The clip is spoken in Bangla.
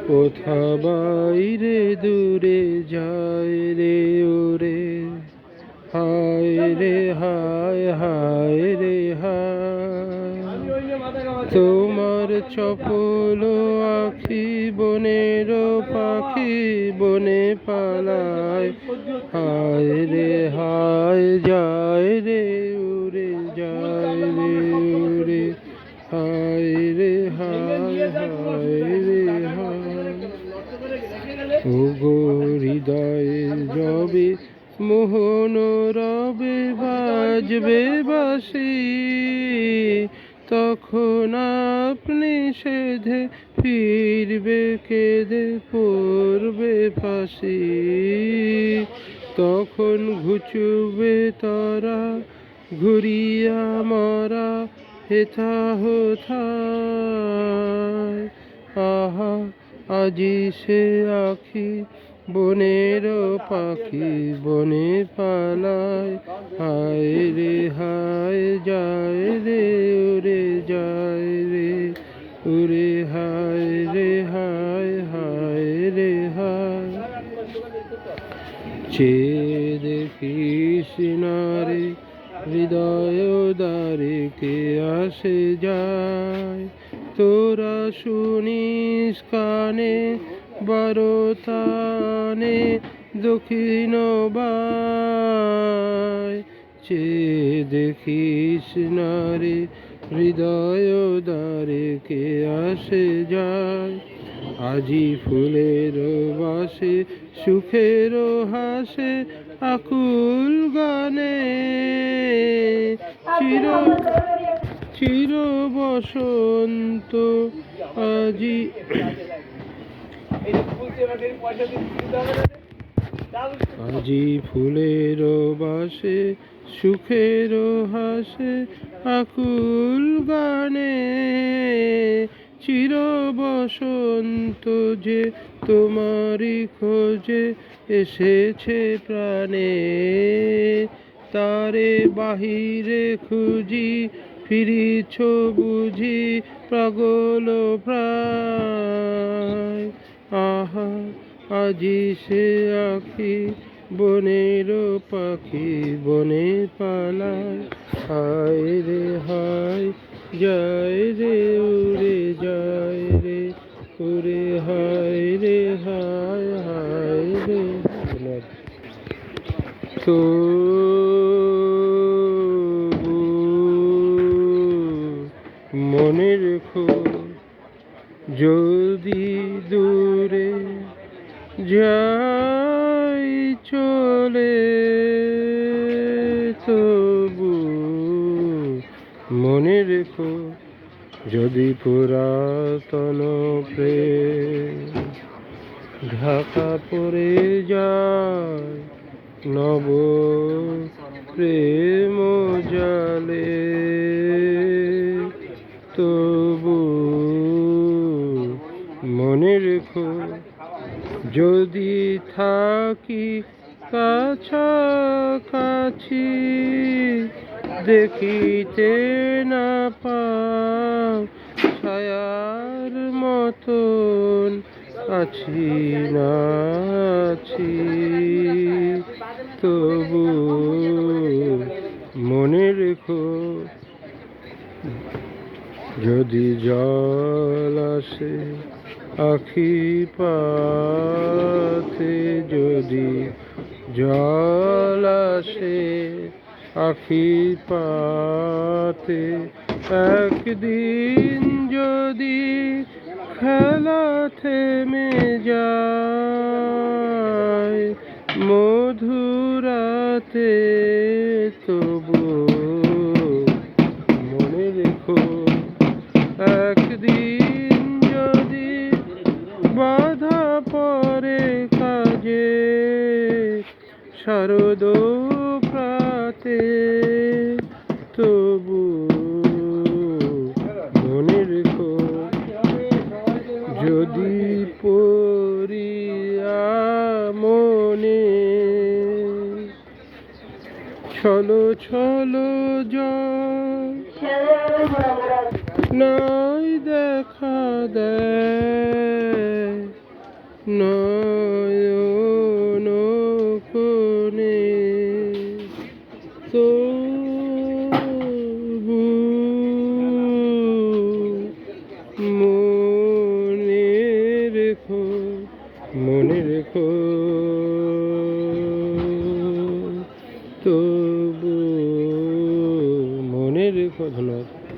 কোথা বাইরে দূরে যায় রে ওরে, হায় রে হায় হায় রে হায়। তোমার চপল আখি বনের পাখি বনে পালায়, হায় রে হায় যায় রে উড়ে যায় রে উড়ে, হায় রে হায় হায় রে হায়। ওগো হৃদয়ে যবে মোহন রবে বাজবে বাঁশি, তখন আপনি সেধে ফিরবে কেঁদে পড়বে ফাঁসি। তখন ঘুচবে তারা ঘুরিয়া মরা হেথা হোথায়, আহা আজি সে আখি বনের পাখি বনে পালায়, হায় রে হায় যায় রে উড়ে যায় রে উড়ে, হায় রে হায় হায় রে হায়। চেয়ে দেখিস না রে হৃদয় দ্বারে কে আসে যায়, তোরা শুনিস কানে বারতানে দক্ষিণ বায়। চেয়ে দেখিস না রে হৃদয় দ্বারে কে আসে যায়, আজি ফুলের বাসে সুখের হাসে আকুল গানে, চির চির বসন্ত আজি। আজি ফুলের বাসে সুখের হাসে আকুল গানে, চির বসন্ত যে তোমারই খোঁজে এসেছে প্রাণে, তারে বাহিরে খুঁজি ফিরিছ বুঝি পাগল প্রায়, আহা আজি সে আখি বনের পাখি বনে পালায়, হায় রে হায় যায় রে উড়ে যায় রে উড়ে, হায় রে হায় হায় রে। তো মনে রেখো যদি দূরে যাই চলে, তবু মনে রেখো যদি পুরাতন প্রেম ঢাকা পড়ে যায় নব প্রেম জালে, তবু মনে রেখো যদি থাকি কাছাকাছি দেখিতে না পাও ছায়ার মতন আছি না আছি, তবু মনে রেখো যদি জল আসে আখি পাতে, যদি জল আসে আখি পাতে, একদিন যদি খেলা থেমে যায় মধুরাতে, তবু মনে রেখো একদিন যদি বাধা পড়ে কাজে শারদ প্রাতে, তবু মনে রেখো যদি পড়িয়া মনে ছলো ছলো জল নাই দেখা দেয়, নয়ন কোণে তবু মনে রেখো তবু মনে রেখো। ধন্যবাদ।